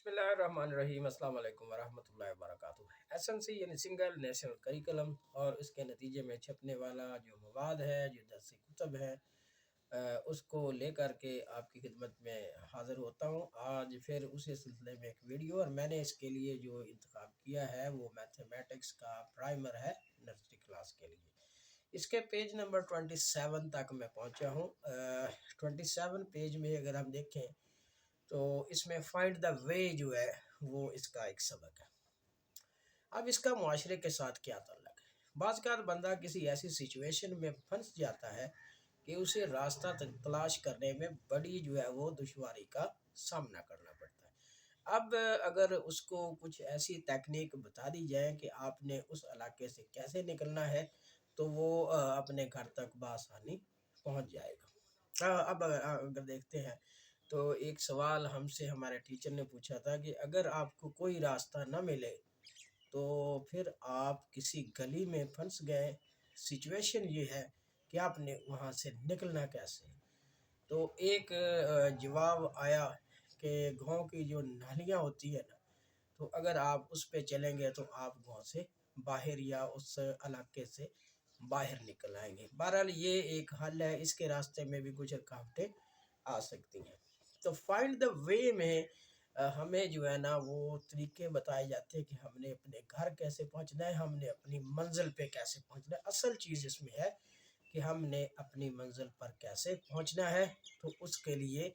बिस्मिल्लाहिर्रहमानिर्रहीम। अस्सलाम वालेकुम वरहमतुल्लाहि वबरकातुहू। एसएनसी यानी सिंगल नेशनल करिकुलम और उसके नतीजे में छपने वाला जो मवाद है, जो दरसी कुतब है, उसको लेकर के आपकी खिदमत में हाज़िर होता हूँ। आज फिर उसी सिलसिले में एक वीडियो, और मैंने इसके लिए जो इंतखाब किया है वो मैथमेटिक्स का प्राइमर है नर्सरी क्लास के लिए। इसके पेज नंबर 27 तक मैं पहुँचा हूँ। 27 पेज में अगर हम देखें तो इसमें फाइंड द वे जो है वो इसका एक सबक है। अब इसका मुआशरे के साथ क्या ताल्लुक है? बाज़ का बंदा किसी ऐसी सिचुएशन में फंस जाता है कि उसे रास्ता तलाश करने में बड़ी जो है वो दुश्वारी का सामना करना पड़ता है। अब अगर उसको कुछ ऐसी तकनीक बता दी जाए कि आपने उस इलाके से कैसे निकलना है, तो वो अपने घर तक बआसानी पहुंच जाएगा। अब अगर देखते हैं तो एक सवाल हमसे हमारे टीचर ने पूछा था कि अगर आपको कोई रास्ता न मिले तो फिर आप किसी गली में फंस गए, सिचुएशन ये है कि आपने वहाँ से निकलना कैसे। तो एक जवाब आया कि गांव की जो नालियाँ होती है ना, तो अगर आप उस पे चलेंगे तो आप गांव से बाहर या उस इलाके से बाहर निकल आएंगे। बहरहाल ये एक हल है, इसके रास्ते में भी कुछ रुकावटें आ सकती हैं। तो फाइंड द वे में हमें जो है ना वो तरीके बताए जाते हैं कि हमने अपने घर कैसे पहुंचना है, हमने अपनी मंजिल पे कैसे पहुंचना है। असल चीज़ इसमें है कि हमने अपनी मंजिल पर कैसे पहुंचना है, तो उसके लिए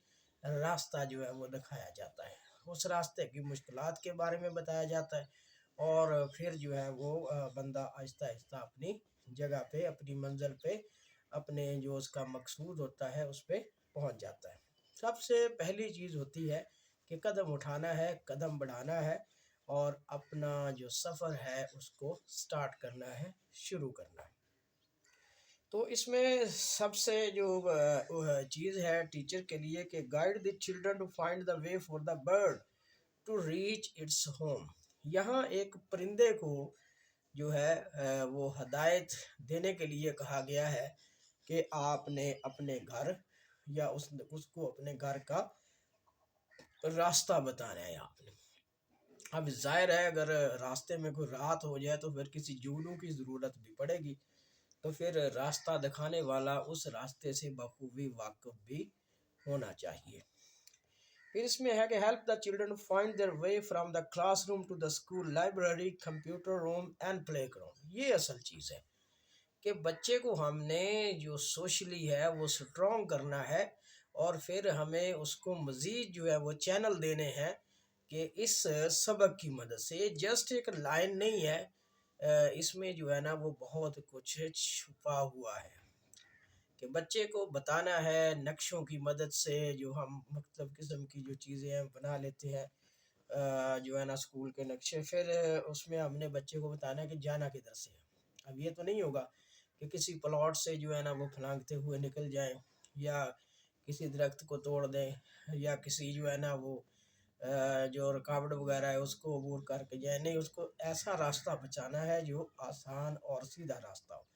रास्ता जो है वो दिखाया जाता है। उस रास्ते की मुश्किलात के बारे में बताया जाता है, और फिर जो है वो बंदा आहिस्ता आहिस्ता अपनी जगह पे, अपनी मंजिल पे, अपने जो उसका मकसूद होता है उस पर पहुँच जाता है। सबसे पहली चीज़ होती है कि कदम उठाना है, कदम बढ़ाना है, और अपना जो सफ़र है उसको स्टार्ट करना है, शुरू करना है। तो इसमें सबसे जो चीज़ है टीचर के लिए कि guide the children to find the way for the bird to reach its home. यहाँ एक परिंदे को जो है वो हदायत देने के लिए कहा गया है कि आपने अपने घर या उसको अपने घर का रास्ता बताना है आपने। अब जाहिर है अगर रास्ते में कोई राहत हो जाए तो फिर किसी जुगनू की ज़रूरत भी पड़ेगी, तो फिर रास्ता दिखाने वाला उस रास्ते से बखूबी वाकिफ भी होना चाहिए। फिर इसमें है कि help the children find their way from the classroom to the school, library, computer room and playground. ये असल चीज़ है कि बच्चे को हमने जो सोशली है वो स्ट्रॉन्ग करना है, और फिर हमें उसको मज़ीद जो है वो चैनल देने हैं कि इस सबक की मदद से जस्ट एक लाइन नहीं है, इसमें जो है ना वो बहुत कुछ छुपा हुआ है कि बच्चे को बताना है नक्शों की मदद से। जो हम मुख्तलिफ़ किस्म की जो चीज़ें हम बना लेते हैं, जो है ना स्कूल के नक्शे, फिर उसमें हमने बच्चे को बताना है कि जाना किधर से है। अब ये तो नहीं होगा कि किसी प्लॉट से जो है ना वो फलांगते हुए निकल जाएं, या किसी दरख्त को तोड़ दें, या किसी जो है ना वो जो रुकावट वगैरह है उसको अबूर करके जाए। नहीं, उसको ऐसा रास्ता बचाना है जो आसान और सीधा रास्ता हो,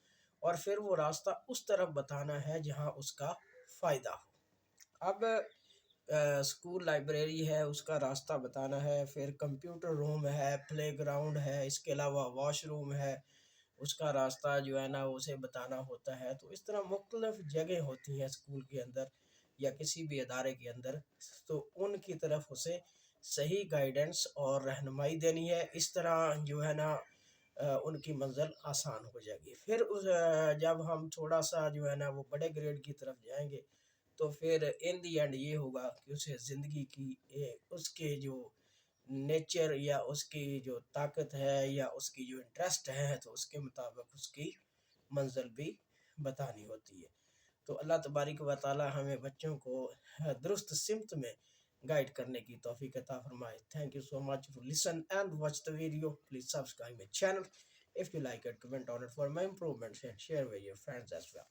और फिर वो रास्ता उस तरफ बताना है जहाँ उसका फ़ायदा हो। अब स्कूल लाइब्रेरी है उसका रास्ता बताना है, फिर कंप्यूटर रूम है, प्ले ग्राउंड है, इसके अलावा वॉशरूम है, उसका रास्ता जो है ना उसे बताना होता है। तो इस तरह मुख्तलिफ़ जगह होती हैं स्कूल के अंदर या किसी भी अदारे के अंदर, तो उनकी तरफ उसे सही गाइडेंस और रहनुमाई देनी है। इस तरह जो है ना उनकी मंजिल आसान हो जाएगी। फिर जब हम थोड़ा सा जो है ना वो बड़े ग्रेड की तरफ जाएंगे, तो फिर इन दी एंड ये होगा कि उसे ज़िंदगी की उसके जो नेचर या उसकी जो ताकत है या उसकी जो इंटरेस्ट है, तो उसके मुताबिक उसकी मंजिल भी बतानी होती है। तो अल्लाह तबारक व तआला हमें बच्चों को दुरुस्त सिमत में गाइड करने की तौफीक अता फरमाए। Thank you so much for listen and watch the video. Please subscribe my channel if you like it, comment on it for my improvements and share with your friends as well.